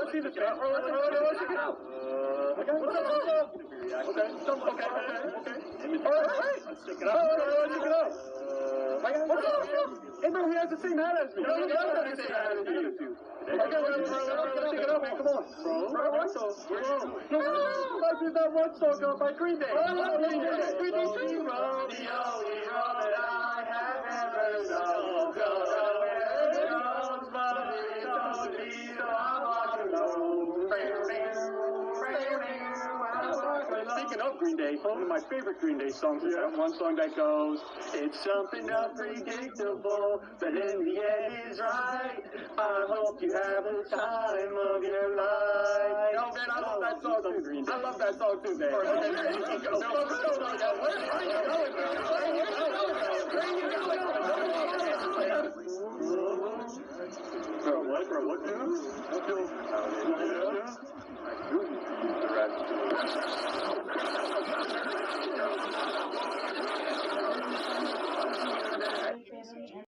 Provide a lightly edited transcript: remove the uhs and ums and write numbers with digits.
let's see this man. Let's check it out. Okay. What's up? Okay. All right. Let's check it out. What's up? Hey, bro, he has the same hat as me. No, he does have the same hat as you. Okay, let's check it out, man. Come on. Bro, what song? No, let's do that one song by Green Day. Green Day too. The only road that I have ever known. Speaking of Green Day, one of my favorite Green Day songs is that one song that goes, it's something unpredictable, but in the end is right. I hope you have the time of your life. Oh man, I love that song too, Green Day. I love that song too, man. Bro, what?